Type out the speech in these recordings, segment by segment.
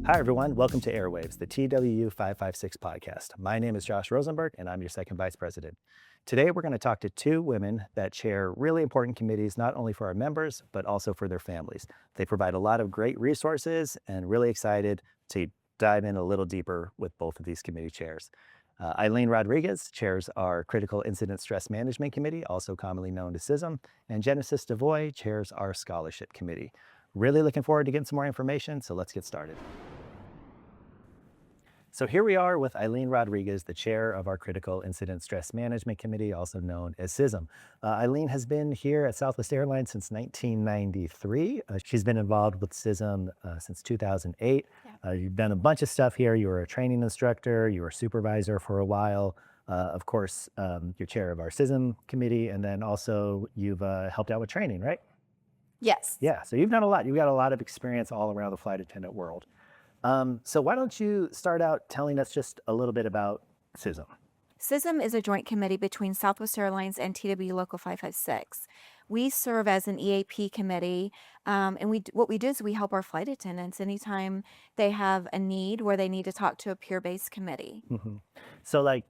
Hi, everyone. Welcome to AirWaves, the TWU 556 podcast. My name is Josh Rosenberg, and I'm your second vice president. Today, we're going to talk to two women that chair really important committees, not only for our members, but also for their families. They provide a lot of great resources and really excited to dive in a little deeper with both of these committee chairs. Eileen Rodriguez chairs our Critical Incident Stress Management Committee, also commonly known as CISM, and Genesis DaVoy chairs our Scholarship Committee. Really looking forward to getting some more information, so let's get started. So here we are with Eileen Rodriguez, the chair of our Critical Incident Stress Management Committee, also known as CISM. Eileen has been here at Southwest Airlines since 1993. She's been involved with CISM since 2008. You've done a bunch of stuff here. You were a training instructor, you were a supervisor for a while. Of course, you're chair of our CISM committee, and then also you've helped out with training, right? Yes. Yeah, so you've done a lot. You've got a lot of experience all around the flight attendant world. So why don't you start out telling us just a little bit about CISM? CISM is a joint committee between Southwest Airlines and TWU Local 556. We serve as an EAP committee, and what we do is we help our flight attendants anytime they have a need where they need to talk to a peer-based committee. Mm-hmm. So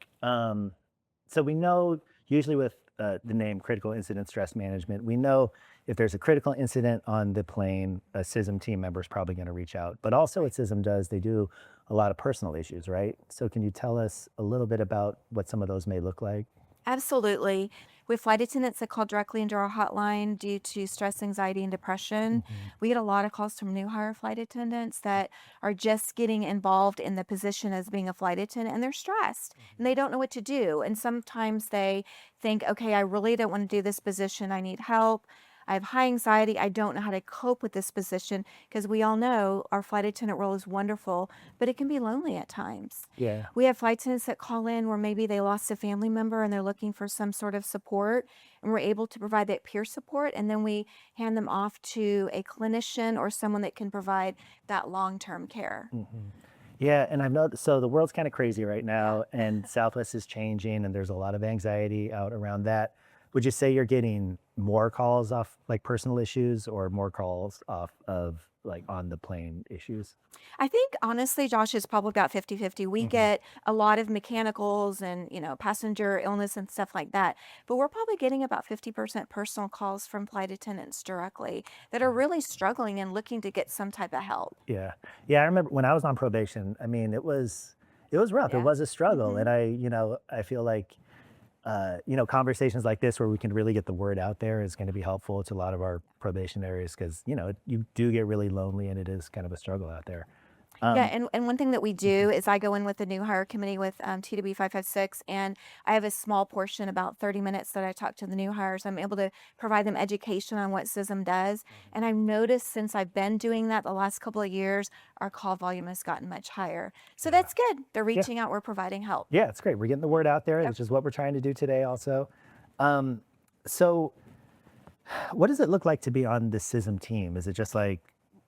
so we know usually with the name Critical Incident Stress Management, we know if there's a critical incident on the plane, a CISM team member is probably going to reach out. But also what CISM does, they do a lot of personal issues, right? So can you tell us a little bit about what some of those may look like? Absolutely. We have flight attendants that call directly into our hotline due to stress, anxiety, and depression. Mm-hmm. We get a lot of calls from new hire flight attendants that are just getting involved in the position as being a flight attendant, and they're stressed and they don't know what to do. And sometimes they think, okay, I really don't want to do this position. I need help. I have high anxiety. I don't know how to cope with this position, because we all know our flight attendant role is wonderful, but it can be lonely at times. Yeah. We have flight attendants that call in where maybe they lost a family member and they're looking for some sort of support, and we're able to provide that peer support, and then we hand them off to a clinician or someone that can provide that long-term care. Mm-hmm. Yeah, and I've noticed, so the world's kind of crazy right now, and Southwest is changing, and there's a lot of anxiety out around that. Would you say you're getting more calls off like personal issues or more calls off of like on the plane issues? I think honestly, Josh, is probably about 50-50. We Mm-hmm. get a lot of mechanicals and, passenger illness and stuff like that. But we're probably getting about 50% personal calls from flight attendants directly that are really struggling and looking to get some type of help. Yeah. Yeah, I remember when I was on probation, I mean, it was rough. It Yeah. was a struggle. Mhm. And I feel like conversations like this where we can really get the word out there is going to be helpful to a lot of our probationaries because, you do get really lonely and it is kind of a struggle out there. Yeah, and one thing that we do is I go in with the new hire committee with TW 556, and I have a small portion, about 30 minutes, that I talk to the new hires. I'm able to provide them education on what CISM does. And I've noticed since I've been doing that the last couple of years, our call volume has gotten much higher. So that's good. They're reaching out. We're providing help. Yeah, it's great. We're getting the word out there, which is what we're trying to do today also. So what does it look like to be on the CISM team? Is it just like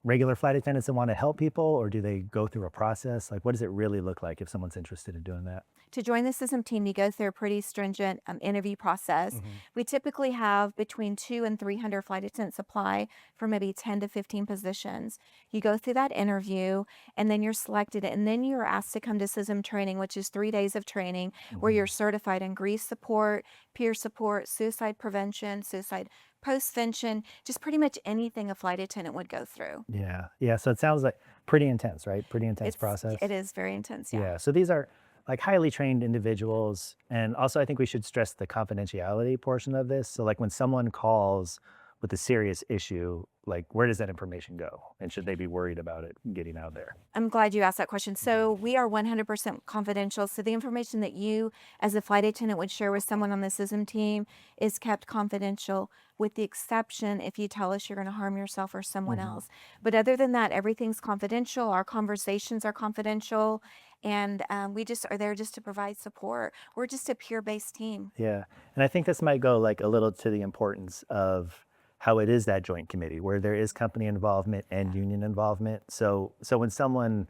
regular flight attendants that want to help people, or do they go through a process? Like, what does it really look like if someone's interested in doing that? To join the CISM team, you go through a pretty stringent interview process. Mm-hmm. We typically have between 200 and 300 flight attendants apply for maybe 10 to 15 positions. You go through that interview, and then you're selected, and then you're asked to come to CISM training, which is 3 days of training, where you're certified in grief support, peer support, suicide prevention, suicide postvention, just pretty much anything a flight attendant would go through. Yeah. Yeah. So it sounds like pretty intense, right? Pretty intense process. It is very intense, yeah. Yeah. So these are like highly trained individuals. And also, I think we should stress the confidentiality portion of this. So, like when someone calls with a serious issue, like where does that information go? And should they be worried about it getting out there? I'm glad you asked that question. So we are 100% confidential. So the information that you as a flight attendant would share with someone on the CISM team is kept confidential, with the exception if you tell us you're going to harm yourself or someone else. But other than that, everything's confidential. Our conversations are confidential, and we just are there just to provide support. We're just a peer-based team. Yeah. And I think this might go like a little to the importance of how it is that joint committee where there is company involvement and union involvement. So when someone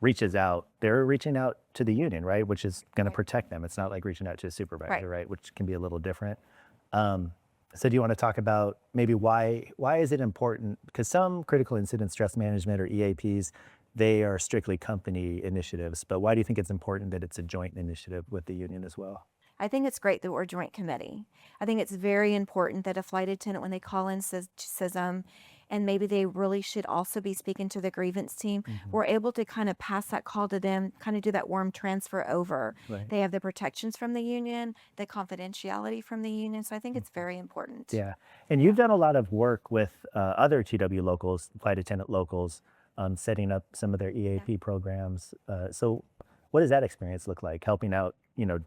reaches out, they're reaching out to the union, right? Which is going to protect them. It's not like reaching out to a supervisor, right? Which can be a little different. So do you want to talk about maybe why is it important? Because some critical incident stress management or EAPs, they are strictly company initiatives, but why do you think it's important that it's a joint initiative with the union as well? I think it's great that we're a joint committee. I think it's very important that a flight attendant, when they call in, says and maybe they really should also be speaking to the grievance team. We're able to kind of pass that call to them, kind of do that warm transfer over. Right. They have the protections from the union, the confidentiality from the union. So I think it's very important. Yeah. And you've done a lot of work with other TWU locals, flight attendant locals, setting up some of their EAP programs. So what does that experience look like, helping out,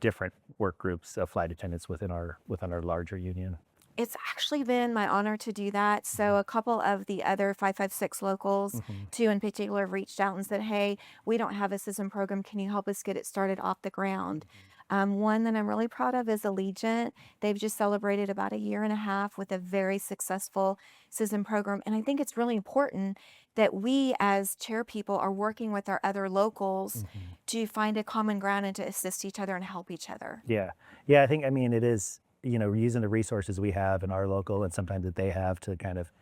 different work groups of flight attendants within our larger union? It's actually been my honor to do that. So a couple of the other 556 locals, two in particular, have reached out and said, "Hey, we don't have a CISM program. Can you help us get it started off the ground?" One that I'm really proud of is Allegiant. They've just celebrated about a year and a half with a very successful CISM program. And I think it's really important that we as chair people are working with our other locals to find a common ground and to assist each other and help each other. Yeah. Yeah. I mean, it is, using the resources we have in our local and sometimes that they have to kind of,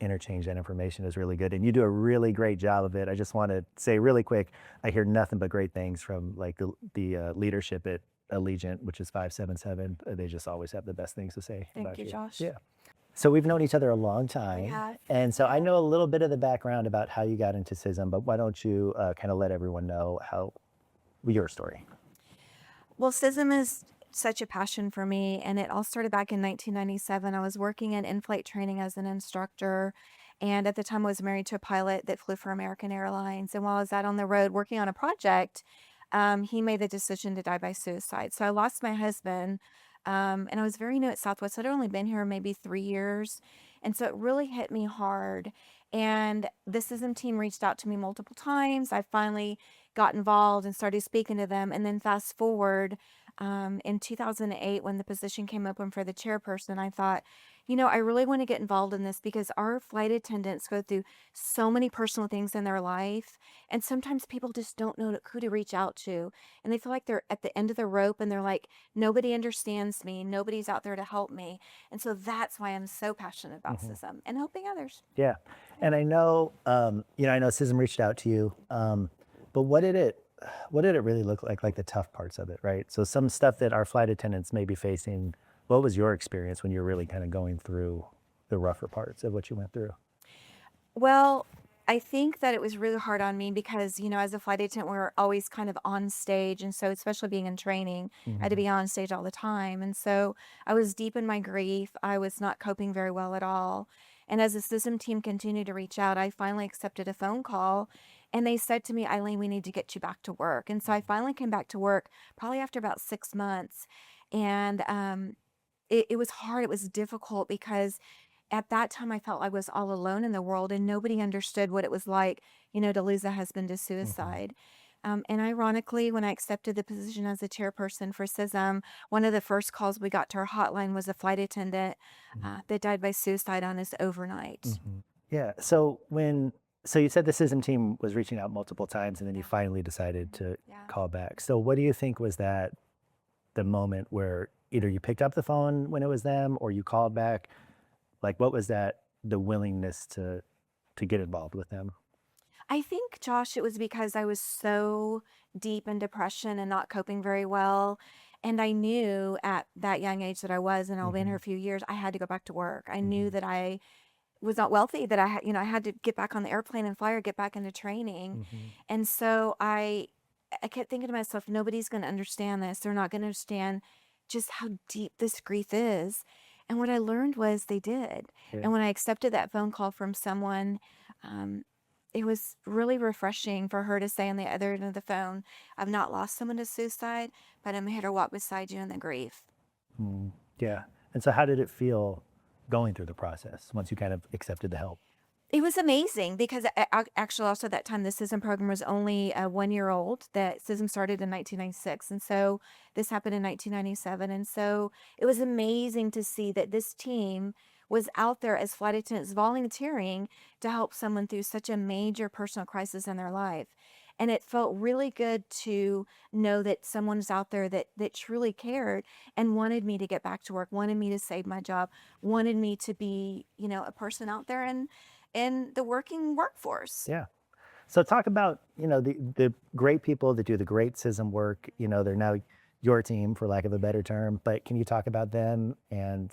interchange that information is really good. And you do a really great job of it. I just want to say really quick, I hear nothing but great things from like the leadership at Allegiant, which is 577. They just always have the best things to say about Thank you, Josh. Yeah. So we've known each other a long time. have. And so I know a little bit of the background about how you got into CISM, but why don't you kind of let everyone know your story? Well, CISM is such a passion for me, and it all started back in 1997. I was working in in-flight training as an instructor, and at the time I was married to a pilot that flew for American Airlines. And while I was out on the road working on a project, he made the decision to die by suicide. So I lost my husband, and I was very new at Southwest. I'd only been here maybe 3 years, and so it really hit me hard. And the CISM team reached out to me multiple times. I finally got involved and started speaking to them. And then fast forward, in 2008, when the position came open for the chairperson, I thought, I really want to get involved in this because our flight attendants go through so many personal things in their life. And sometimes people just don't know who to reach out to. And they feel like they're at the end of the rope and they're like, nobody understands me. Nobody's out there to help me. And so that's why I'm so passionate about CISM and helping others. Yeah. And I know, I know CISM reached out to you, but what did it really look like the tough parts of it, right? So some stuff that our flight attendants may be facing, what was your experience when you were really kind of going through the rougher parts of what you went through? Well, I think that it was really hard on me because, as a flight attendant, we're always kind of on stage. And so, especially being in training, I had to be on stage all the time. And so I was deep in my grief. I was not coping very well at all. And as the CISM team continued to reach out, I finally accepted a phone call. And they said to me, "Eileen, we need to get you back to work." And so I finally came back to work probably after about 6 months. And it was hard. It was difficult because at that time I felt I was all alone in the world and nobody understood what it was like, to lose a husband to suicide. And ironically, when I accepted the position as a chairperson for CISM, one of the first calls we got to our hotline was a flight attendant that died by suicide on his overnight. Yeah. So you said the CISM team was reaching out multiple times and then you finally decided to call back. So what do you think was the moment where either you picked up the phone when it was them or you called back? Like what was the willingness to get involved with them? I think, Josh, it was because I was so deep in depression and not coping very well. And I knew at that young age that I was, and I'll be in here a few years, I had to go back to work. I knew that I was not wealthy, that I had to get back on the airplane and fly or get back into training. And so I kept thinking to myself, nobody's going to understand this. They're not going to understand just how deep this grief is. And what I learned was they did. Yeah. And when I accepted that phone call from someone, it was really refreshing for her to say on the other end of the phone, "I've not lost someone to suicide, but I'm here to walk beside you in the grief." Yeah. And so how did it feel going through the process once you kind of accepted the help? It was amazing because actually also at that time the CISM program was only 1 year old. That CISM started in 1996, and so this happened in 1997. And so it was amazing to see that this team was out there as flight attendants volunteering to help someone through such a major personal crisis in their life. And it felt really good to know that someone's out there that truly cared and wanted me to get back to work, wanted me to save my job, wanted me to be, a person out there in the working workforce. Yeah. So talk about, the great people that do the great CISM work, they're now your team for lack of a better term, but can you talk about them? And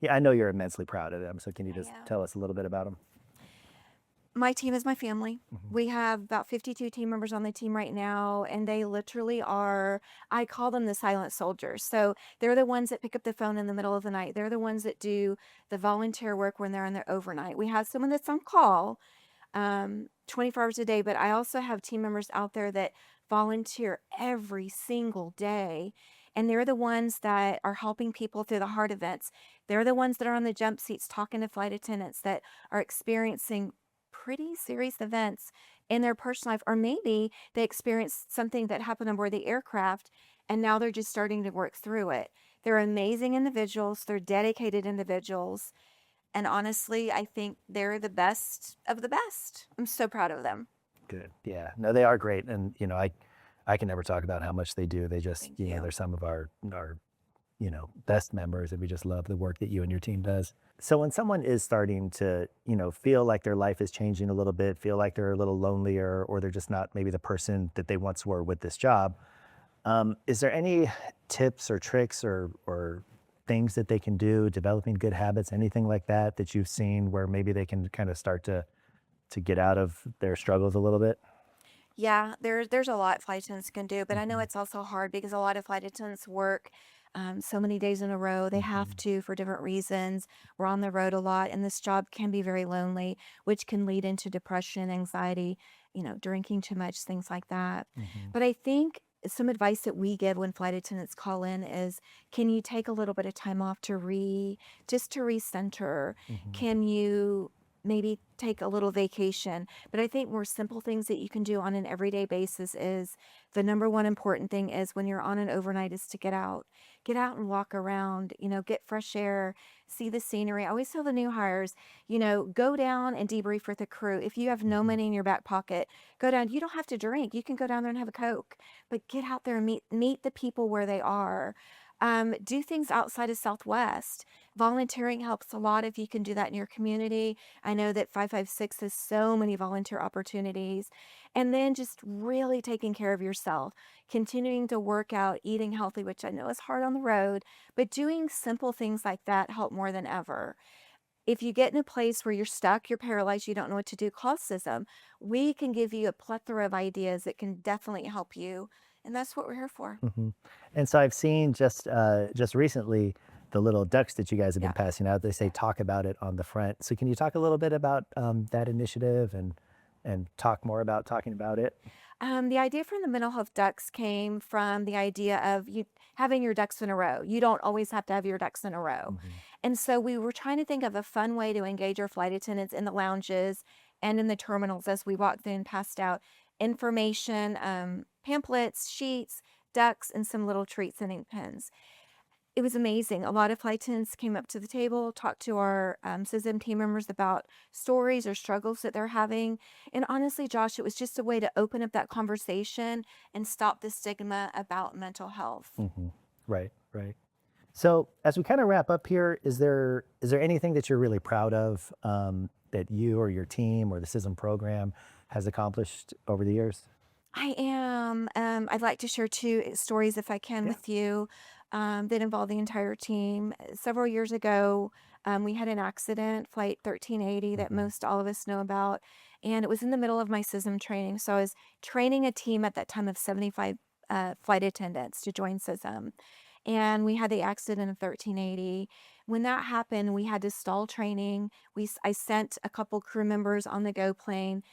yeah, I know you're immensely proud of them. So can you I just am. tell us a little bit about them? My team is my family. Hmm. We have about 52 team members on the team right now, and they literally are, I call them the silent soldiers. So they're the ones that pick up the phone in the middle of the night. They're the ones that do the volunteer work when they're on their overnight. We have someone that's on call 24 hours a day, but I also have team members out there that volunteer every single day. And they're the ones that are helping people through the hard events. They're the ones that are on the jump seats talking to flight attendants that are experiencing pretty serious events in their personal life, or maybe they experienced something that happened on board the aircraft and now they're just starting to work through it. They're amazing individuals, they're dedicated individuals, and honestly, I think they're the best of the best. I'm so proud of them. Good. Yeah. No, they are great. And, I can never talk about how much they do. They just, Thank you. they're some of our best members, and we just love the work that you and your team does. So when someone is starting to, feel like their life is changing a little bit, feel like they're a little lonelier, or they're just not maybe the person that they once were with this job, is there any tips or tricks or things that they can do, developing good habits, anything like that you've seen where maybe they can kind of start to get out of their struggles a little bit? Yeah, there's a lot flight attendants can do, but I know Hmm. it's also hard because a lot of flight attendants work so many days in a row. They have Hmm. to for different reasons. We're on the road a lot, and this job can be very lonely, which can lead into depression, anxiety, drinking too much, things like that. Hmm. But I think some advice that we give when flight attendants call in is, can you take a little bit of time off just to recenter? Hmm. Can you maybe take a little vacation? But I think more simple things that you can do on an everyday basis is the number one important thing is when you're on an overnight is to get out. Get out and walk around, get fresh air, see the scenery. I always tell the new hires, go down and debrief with the crew. If you have no Hmm. money in your back pocket, go down. You don't have to drink. You can go down there and have a Coke, but get out there and meet the people where they are. Do things outside of Southwest. Volunteering helps a lot if you can do that in your community. I know that 556 has so many volunteer opportunities. And then just really taking care of yourself, continuing to work out, eating healthy, which I know is hard on the road, but doing simple things like that help more than ever. If you get in a place where you're stuck, you're paralyzed, you don't know what to do, call CISM. We can give you a plethora of ideas that can definitely help you. And that's what we're here for. Hmm. And so I've seen just recently the little ducks that you guys have been Yeah. passing out. They say talk about it on the front. So can you talk a little bit about that initiative and talk more about talking about it? The idea from the mental health ducks came from the idea of you having your ducks in a row. You don't always have to have your ducks in a row. Hmm. And so we were trying to think of a fun way to engage our flight attendants in the lounges and in the terminals as we walked in and passed out information, pamphlets, sheets, ducks, and some little treats and ink pens. It was amazing. A lot of flight attendants came up to the table, talked to our CISM team members about stories or struggles that they're having. And honestly, Josh, it was just a way to open up that conversation and stop the stigma about mental health. Hmm. Right, right. So as we kind of wrap up here, is there anything that you're really proud of that you or your team or the CISM program has accomplished over the years? I am. I'd like to share two stories, if I can, Yeah. with you that involve the entire team. Several years ago, we had an accident, Flight 1380, that Hmm. most all of us know about. And it was in the middle of my CISM training. So I was training a team at that time of 75 flight attendants to join CISM. And we had the accident of 1380. When that happened, we had to stall training. I sent a couple crew members on the go plane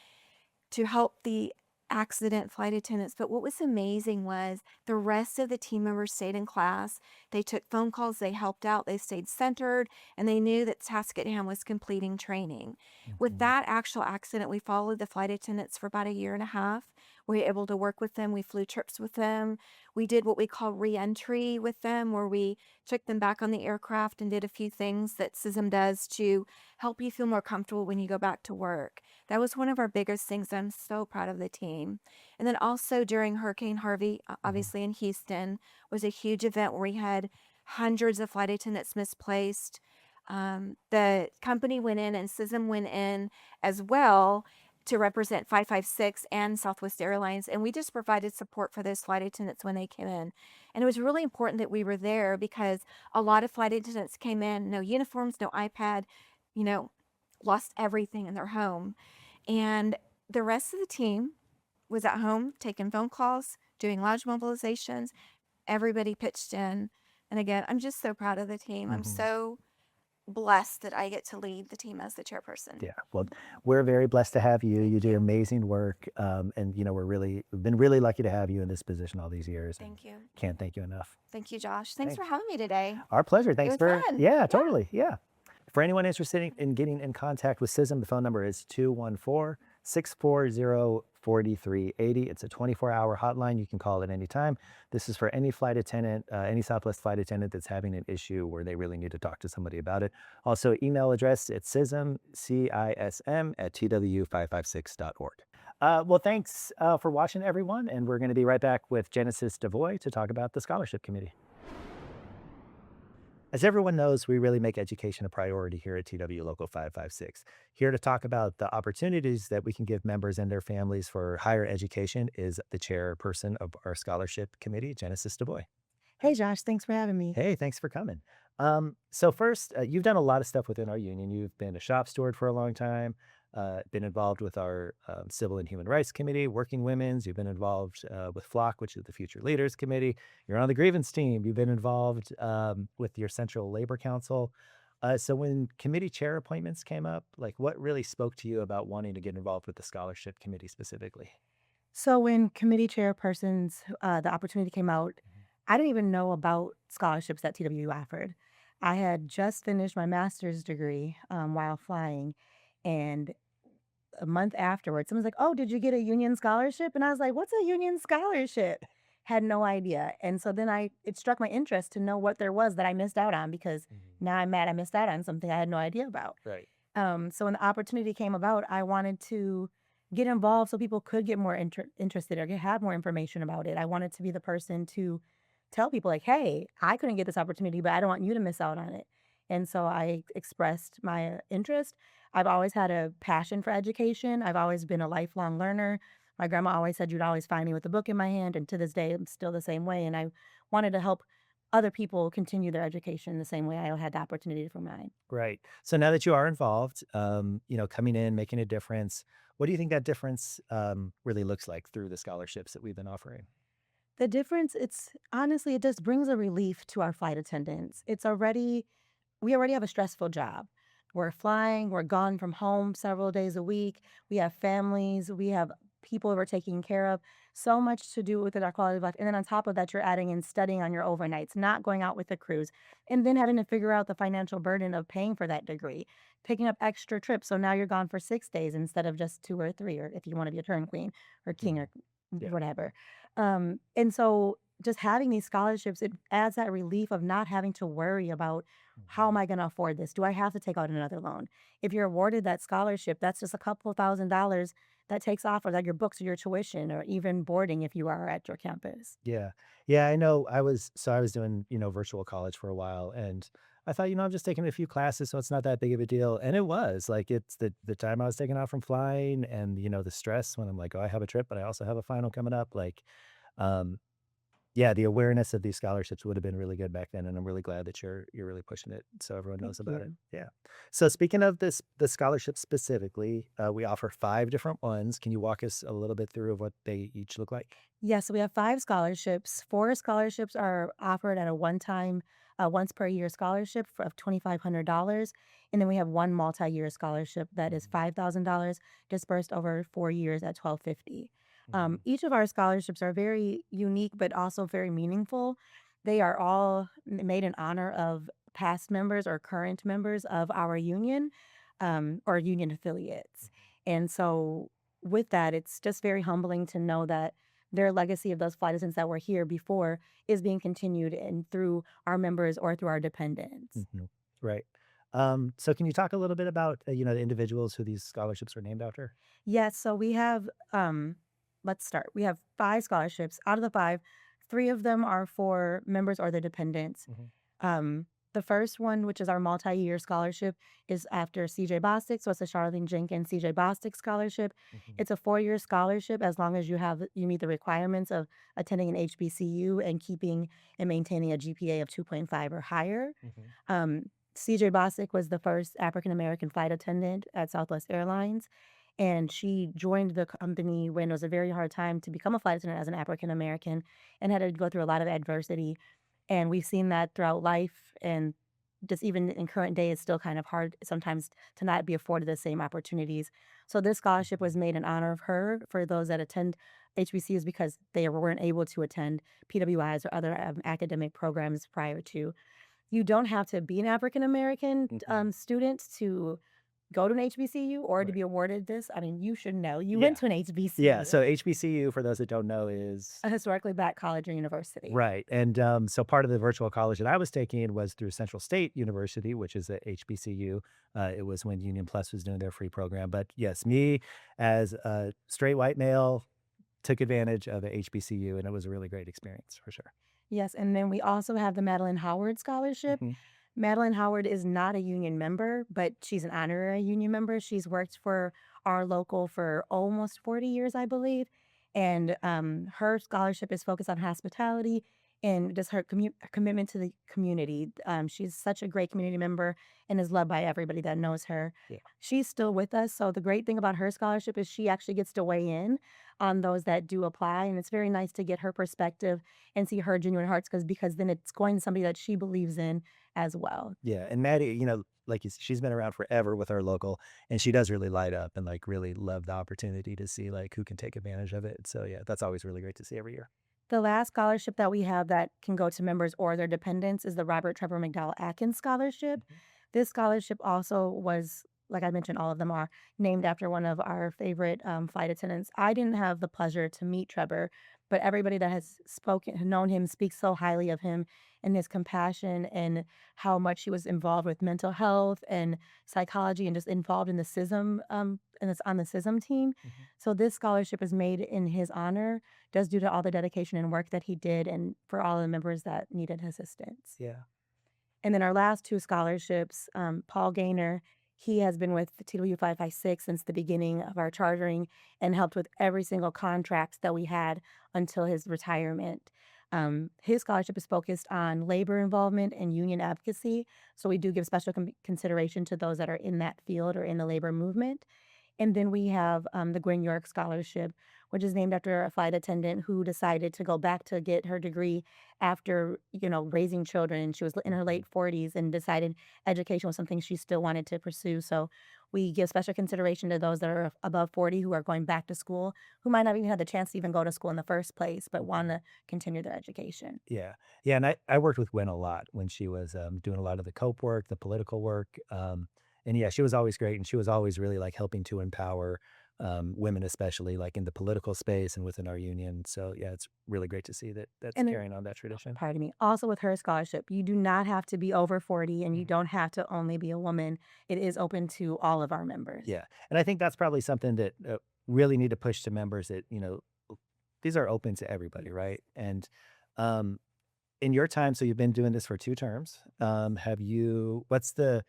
to help the accident flight attendants. But what was amazing was the rest of the team members stayed in class. They took phone calls, they helped out, they stayed centered, and they knew that the task at hand was completing training. With Hmm. that actual accident, we followed the flight attendants for about a year and a half. We were able to work with them. We flew trips with them. We did what we call re-entry with them, where we took them back on the aircraft and did a few things that CISM does to help you feel more comfortable when you go back to work. That was one of our biggest things. I'm so proud of the team. And then also during Hurricane Harvey, Hmm. obviously in Houston, was a huge event where we had hundreds of flight attendants misplaced. The company went in and CISM went in as well to represent 556 and Southwest Airlines. And we just provided support for those flight attendants when they came in. And it was really important that we were there because a lot of flight attendants came in, no uniforms, no iPad, you know, lost everything in their home. And the rest of the team was at home taking phone calls, doing lounge mobilizations. Everybody pitched in. And again, I'm just so proud of the team. I'm so blessed that I get to lead the team as the chairperson. Yeah, well, we're very blessed to have you. You do amazing work, and we've been really lucky to have you in this position all these years. Thank you. Can't thank you enough. Thank you, Josh. Thanks for having me today. Our pleasure. Thanks was for fun. Yeah, totally. Yeah. For anyone interested in getting in contact with CISM, the phone number is 214-640-4380. It's a 24-hour hotline. You can call at any time. This is for any flight attendant, any Southwest flight attendant that's having an issue where they really need to talk to somebody about it. Also, email address at CISM, CISM at TWU556.org. Well, thanks for watching, everyone. And we're going to be right back with Genesis DaVoy to talk about the Scholarship Committee. As everyone knows, we really make education a priority here at TWU Local 556. Here to talk about the opportunities that we can give members and their families for higher education is the chairperson of our Scholarship Committee, Genesis DaVoy. Hey, Josh, thanks for having me. Hey, thanks for coming. So first, you've done a lot of stuff within our union. You've been a shop steward for a long time, been involved with our Civil and Human Rights Committee, Working Women's. You've been involved with FLOC, which is the Future Leaders Committee. You're on the grievance team. You've been involved with your Central Labor Council. So when committee chair appointments came up, like what really spoke to you about wanting to get involved with the Scholarship Committee specifically? So when committee chairpersons, the opportunity came out, I didn't even know about scholarships that TWU offered. I had just finished my master's degree while flying, and a month afterwards, someone's like, "Oh, did you get a union scholarship?" And I was like, "What's a union scholarship?" Had no idea. And so then it struck my interest to know what there was that I missed out on, because now I'm mad I missed out on something I had no idea about. Right. So when the opportunity came about, I wanted to get involved so people could get more interested or have more information about it. I wanted to be the person to tell people like, "Hey, I couldn't get this opportunity, but I don't want you to miss out on it." And so I expressed my interest. I've always had a passion for education. I've always been a lifelong learner. My grandma always said you'd always find me with a book in my hand, and to this day, I'm still the same way. And I wanted to help other people continue their education the same way I had the opportunity for mine. Right. So now that you are involved, coming in, making a difference, what do you think that difference really looks like through the scholarships that we've been offering? The difference, it just brings a relief to our flight attendants. We already have a stressful job. We're flying, we're gone from home several days a week. We have families, we have people we're taking care of, so much to do with our quality of life. And then on top of that, you're adding in studying on your overnights, not going out with the crews, and then having to figure out the financial burden of paying for that degree, picking up extra trips. So now you're gone for 6 days instead of just 2 or 3, or if you want to be a turn queen or king or Yeah. whatever. And so just having these scholarships, it adds that relief of not having to worry about how am I going to afford this? Do I have to take out another loan? If you're awarded that scholarship, that's just a couple of $1,000s that takes off of like your books or your tuition or even boarding if you are at your campus. Yeah. Yeah, I know. I was doing, virtual college for a while, and I thought, I'm just taking a few classes, so it's not that big of a deal. And it was like, it's the time I was taking off from flying and, the stress when I'm like, oh, I have a trip, but I also have a final coming up. Like, yeah, the awareness of these scholarships would have been really good back then, and I'm really glad that you're really pushing it so everyone knows Thank about it. you. Yeah. So speaking of the scholarships specifically, we offer 5 different ones. Can you walk us a little bit through of what they each look like? Yeah, so we have 5 scholarships. 4 scholarships are offered at a one-time, once per year scholarship of $2,500. And then we have one multi-year scholarship that is $5,000 dispersed over 4 years at $1,250. Each of our scholarships are very unique, but also very meaningful. They are all made in honor of past members or current members of our union, or union affiliates. And so with that, it's just very humbling to know that their legacy of those flight attendants that were here before is being continued and through our members or through our dependents. Mhm. Right. So can you talk a little bit about, the individuals who these scholarships are named after? Yes, so we have, let's start. We have 5 scholarships. Out of the 5, 3 of them are for members or their dependents. Mhm. Um, The first one, which is our multi-year scholarship, is after CJ Bostic. So it's a Charlene Jenkins CJ Bostic scholarship. Mhm. It's a 4-year scholarship as long as you meet the requirements of attending an HBCU and keeping and maintaining a GPA of 2.5 or higher. Mhm. Um, CJ Bostic was the first African American flight attendant at Southwest Airlines. And she joined the company when it was a very hard time to become a flight attendant as an African American and had to go through a lot of adversity. And we've seen that throughout life. And just even in current day, it's still kind of hard sometimes to not be afforded the same opportunities. So this scholarship was made in honor of her for those that attend HBCUs because they weren't able to attend PWIs or other academic programs prior to. You don't have to be an African American Mhm. student to go to an HBCU or to Right. be awarded this. I mean, you should know. You went Yeah. to an Yeah. HBCU, So HBCU, for those that don't know, is a historically black college or university. right. And so part of the virtual college that I was taking was through Central State University, which is a HBCU. It was when Union Plus was doing their free program. But yes, me as a straight white male took advantage of a HBCU, and it was a really great experience for sure. Yes, and then we also have the Madeline Howard Scholarship. Mhm. Madeline Howard is not a union member, but she's an honorary union member. She's worked for our local for almost 40 years, I believe. And her scholarship is focused on hospitality and just her commitment to the community. She's such a great community member and is loved by everybody that knows her. Yeah. She's still with us. So the great thing about her scholarship is she actually gets to weigh in on those that do apply. And it's very nice to get her perspective and see her genuine hearts because then it's going to somebody that she believes in as well. Yeah. And Maddie, like she's been around forever with our local, and she does really light up and like really love the opportunity to see like who can take advantage of it. So yeah, that's always really great to see every year. The last scholarship that we have that can go to members or their dependents is the Robert Trevor McDowell Atkins Scholarship. Mhm. This scholarship also was, like I mentioned, all of them are named after one of our favorite flight attendants. I didn't have the pleasure to meet Trevor, but everybody that has known him, speaks so highly of him and his compassion and how much he was involved with mental health and psychology and just involved in the CISM and it's on the CISM team. Mhm. So this scholarship is made in his honor, just due to all the dedication and work that he did and for all the members that needed assistance. Yeah. And then our last two scholarships, Paul Gaynor, he has been with the TWU 556 since the beginning of our chartering and helped with every single contract that we had until his retirement. His scholarship is focused on labor involvement and union advocacy. So we do give special consideration to those that are in that field or in the labor movement. And then we have the Gwen York Scholarship, which is named after a flight attendant who decided to go back to get her degree after, raising children. She was in her Mhm. late 40s and decided education was something she still wanted to pursue. So we give special consideration to those that are above 40 who are going back to school, who might not even have the chance to even go to school in the first place, but want to continue their education. Yeah. Yeah. And I worked with Gwen a lot when she was doing a lot of the COPE work, the political work. And yeah, she was always great. And she was always really like helping to empower women, especially like in the political space and within our union. So yeah, it's really great to see that that's And carrying on that tradition. pardon me, also with her scholarship, you do not have to be over 40 and you Mhm. don't have to only be a woman. It is open to all of our members. Yeah. And I think that's probably something that really need to push to members that, these are open to everybody, right? And um, in your time, so you've been doing this for 2 terms. What's the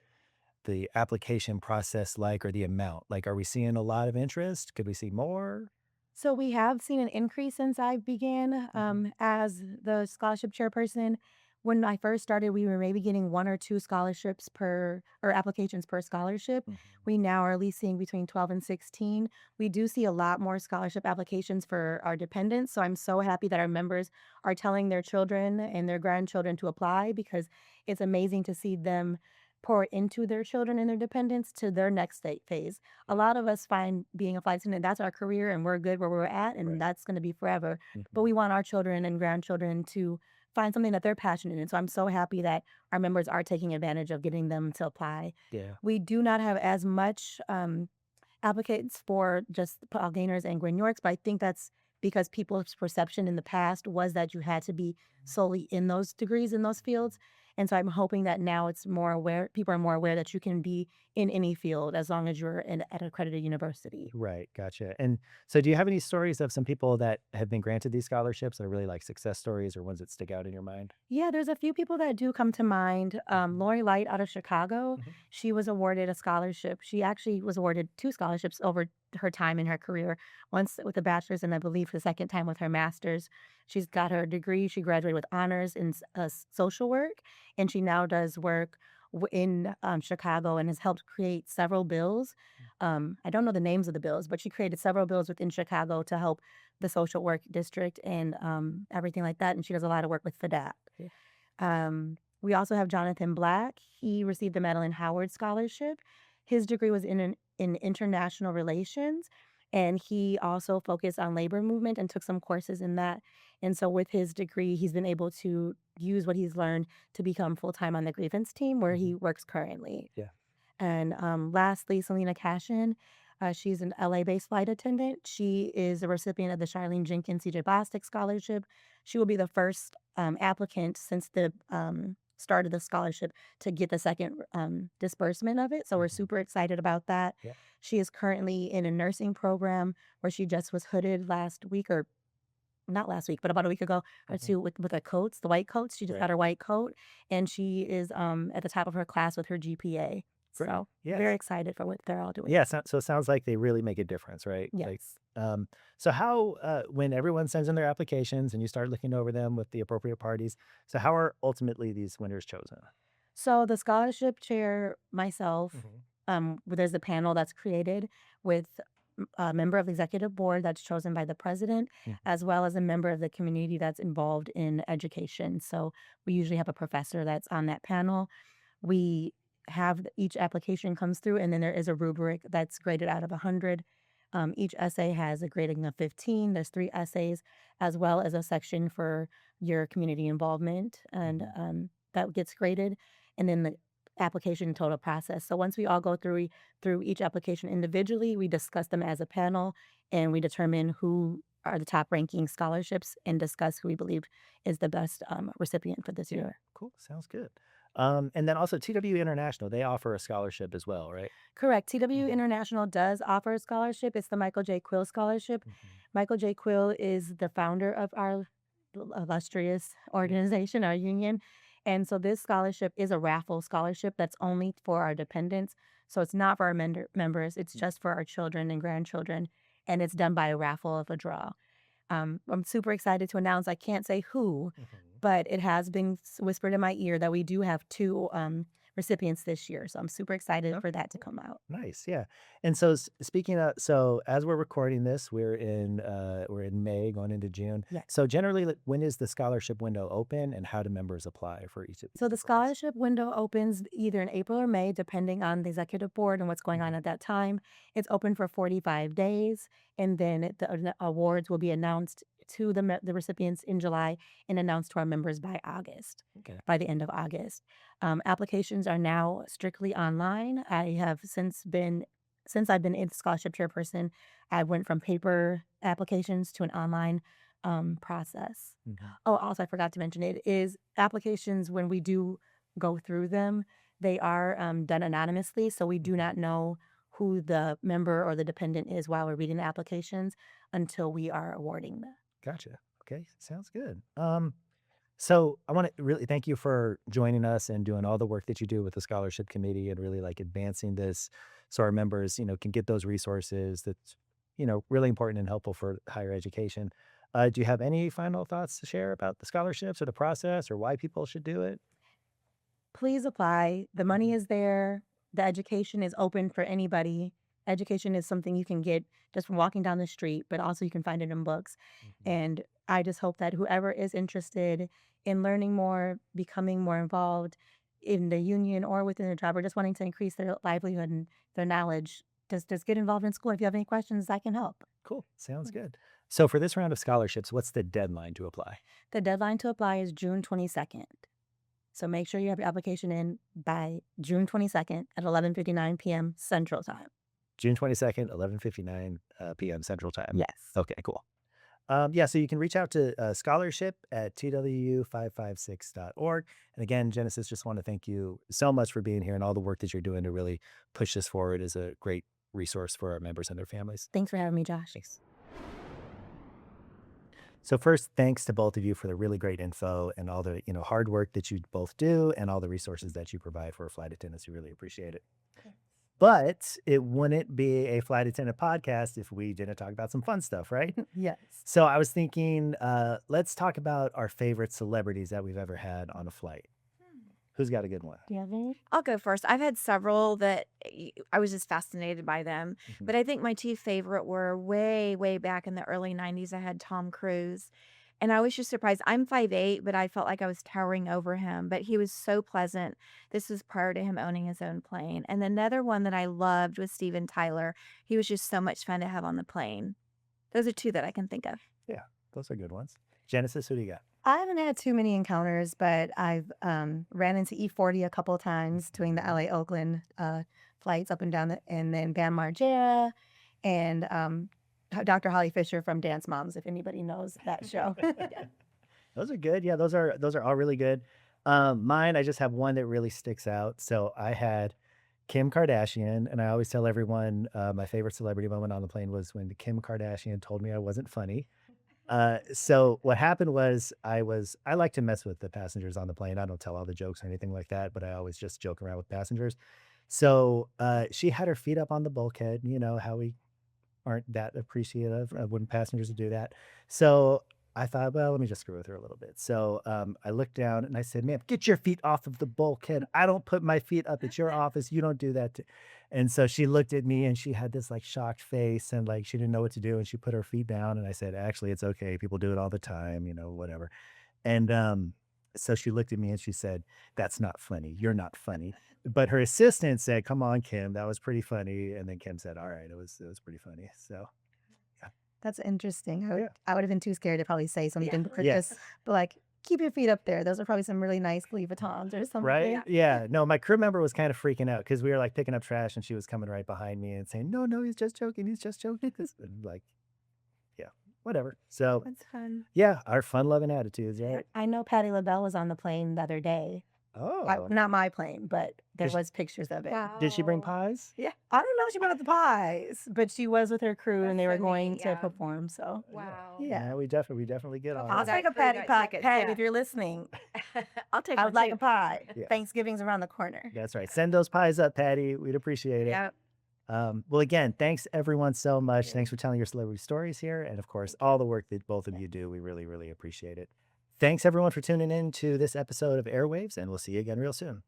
application process like, or the amount? Like, are we seeing a lot of interest? Could we see more? So we have seen an increase since I began Mhm. as the scholarship chairperson. When I first started, we were maybe getting 1 or 2 scholarships per or applications per scholarship. Mhm. We now are at least seeing between 12 and 16. We do see a lot more scholarship applications for our dependents. So I'm so happy that our members are telling their children and their grandchildren to apply because it's amazing to see them pour into their children and their dependents to their next state phase. A Yeah. lot of us find being a flight attendant, that's our career and we're good where we're at and Right. that's going to be forever. But Mhm. we want our children and grandchildren to find something that they're passionate in. So I'm so happy that our members are taking advantage of getting them to apply. Yeah. We do not have as much applicants for just Paul Gaynors and Gwen Yorks, but I think that's because people's perception in the past was that you had to be solely in those degrees in those fields. And so I'm hoping that now it's more aware, people are more aware that you can be in any field as long as you're at an accredited university. Right. Gotcha. And so do you have any stories of some people that have been granted these scholarships that are really like success stories or ones that stick out in your mind? Yeah, there's a few people that do come to mind. Lori Light out of Chicago, Mhm. she was awarded a scholarship. She actually was awarded two scholarships over her time in her career, once with a bachelor's and I believe the second time with her master's. She's got her degree. She graduated with honors in social work, and she now does work in Chicago and has helped create several bills. I don't know the names of the bills, but she created several bills within Chicago to help the social work district and everything like that. And she does a lot of work with FDAP. Yeah. We also have Jonathan Black. He received the Madeline Howard Scholarship. His degree was in international relations, and he also focused on labor movement and took some courses in that. And so, with his degree, he's been able to use what he's learned to become full time on the grievance team where he works currently. Yeah. And lastly, Selena Cashin. She's an LA-based flight attendant. She is a recipient of the Charlene Jenkins CJ Bostic Scholarship. She will be the first applicant since the start of the scholarship to get the second disbursement of it. So we're super excited about that. Yeah. She is currently in a nursing program where she just was hooded last week, or not last week, but about a week ago or two, with her coats, the white coats. She just Right. got her white coat, and she is at the top of her class with her GPA. Great. So Yes. very excited for what they're all doing. Yeah. So it sounds like they really make a difference, right? Like, Yes. so how, when everyone sends in their applications and you start looking over them with the appropriate parties, so how are ultimately these winners chosen? So the scholarship chair, myself, there's a panel that's created with a member of the executive board that's chosen by the president, as well as a member of the community that's involved in education. So we usually have a professor that's on that panel. We have each application comes through, and then there is a rubric that's graded out of 100. Each essay has a grading of 15. There's 3 essays, as well as a section for your community involvement, and that gets graded. And then the application total process. So once we all go through each application individually, we discuss them as a panel, and we determine who are the top ranking scholarships and discuss who we believe is the best recipient for this year. Cool. Sounds good. And then also TWU International, they offer a scholarship as well, right? Correct. TWU International does offer a scholarship. It's the Michael J. Quill Scholarship. Michael J. Quill is the founder of our illustrious organization, our union. And so this scholarship is a raffle scholarship that's only for our dependents. So it's not for our members. It's just for our children and grandchildren. And it's done by a raffle of a draw. I'm super excited to announce, I can't say who, but it has been whispered in my ear that we do have 2 recipients this year. So I'm super excited for that to come out. Nice, yeah. And so speaking of, so as we're recording this, we're in May going into June. Yes. So generally, like, when is the scholarship window open, and how do members apply for each of these? So the programs? scholarship window opens either in April or May, depending on the executive board and what's going on at that time. It's open for 45 days, and then the awards will be announced to the recipients in July and announced to our members by August, Okay. by the end of August. Applications are now strictly online. I have since I've been a scholarship chairperson, I went from paper applications to an online process. Oh, also, I forgot to mention, it is applications when we do go through them, they are done anonymously. So we do not know who the member or the dependent is while we're reading the applications until we are awarding them. Gotcha. Okay, sounds good. So I want to really thank you for joining us and doing all the work that you do with the scholarship committee and really like advancing this so our members, can get those resources that's, really important and helpful for higher education. Do you have any final thoughts to share about the scholarships or the process or why people should do it? Please apply. The money is there. The education is open for anybody. Education is something you can get just from walking down the street, but also you can find it in books. And I just hope that whoever is interested in learning more, becoming more involved in the union or within the job, or just wanting to increase their livelihood and their knowledge, just get involved in school. If you have any questions, I can help. Cool. Sounds good. So for this round of scholarships, what's the deadline to apply? The deadline to apply is June 22nd. So make sure you have your application in by June 22nd at 11:59 p.m. Central Time. June 22nd, 11:59 p.m. Central Time. Yes. Okay, cool. So you can reach out to scholarship at twu556.org. And again, Genesis, just want to thank you so much for being here and all the work that you're doing to really push this forward as a great resource for our members and their families. Thanks for having me, Josh. Thanks. So first, thanks to both of you for the really great info and all the hard work that you both do and all the resources that you provide for flight attendants. We really appreciate it. But it wouldn't be a flight attendant podcast if we didn't talk about some fun stuff, right? Yes. So I was thinking, let's talk about our favorite celebrities that we've ever had on a flight. Who's got a good one? Do you have any? I'll go first. I've had several that I was just fascinated by them. Mhm. But I think my two favorite were way, way back in the early 90s. I had Tom Cruise. And I was just surprised. I'm 5'8", but I felt like I was towering over him. But he was so pleasant. This was prior to him owning his own plane. And another one that I loved was Steven Tyler. He was just so much fun to have on the plane. Those are two that I can think of. Yeah, those are good ones. Genesis, who do you got? I haven't had too many encounters, but I've ran into E40 a couple of times doing the LA Oakland flights up and down, and then Bam Margera and Dr. Holly Fisher from Dance Moms, if anybody knows that show. Those are good. Yeah, those are all really good. Mine, I just have one that really sticks out. So I had Kim Kardashian, and I always tell everyone my favorite celebrity moment on the plane was when Kim Kardashian told me I wasn't funny. So what happened was I like to mess with the passengers on the plane. I don't tell all the jokes or anything like that, but I always just joke around with passengers. So she had her feet up on the bulkhead. You know how we aren't that appreciative when passengers do that. So I thought, well, let me just screw with her a little bit. So I looked down and I said, ma'am, get your feet off of the bulkhead. I don't put my feet up at your office. You don't do that. And so she looked at me and she had this like shocked face and like she didn't know what to do. And she put her feet down. And I said, actually, it's okay. People do it all the time, whatever. And so she looked at me and she said, that's not funny. You're not funny. But her assistant said, come on, Kim, that was pretty funny. And then Kim said, all right, it was pretty funny. So That's interesting. Yeah. I would have been too scared to probably say something, but Yeah. just be like, keep your feet up there. Those are probably some really nice Louis Vuittons or something. right? Yeah. No, my crew member was kind of freaking out because we were like picking up trash and she was coming right behind me and saying, no, he's just joking. He's just joking. And like, yeah, whatever. So That's fun. yeah, our fun loving attitudes, right? I know Patti LaBelle was on the plane the other day. Oh, Not my plane, but there Did she- was pictures of it. did she bring pies? Yeah, I don't know if she brought the pies, but she was with her crew and they were That's so going neat, to yeah. perform. So Wow. Yeah. We definitely get on. I'll that. that take a crew Patty got pie. tickets, Patty, yeah. if you're listening, I'll take I one would like too. a pie. Yeah. Thanksgiving's around the corner. That's right. Send those pies up, Patty. We'd appreciate it. Yep. Well, again, thanks everyone so much. Thanks for telling your celebrity stories here. And of course, all the work that both of you do. We really, really appreciate it. Thanks everyone for tuning in to this episode of AirWaves, and we'll see you again real soon.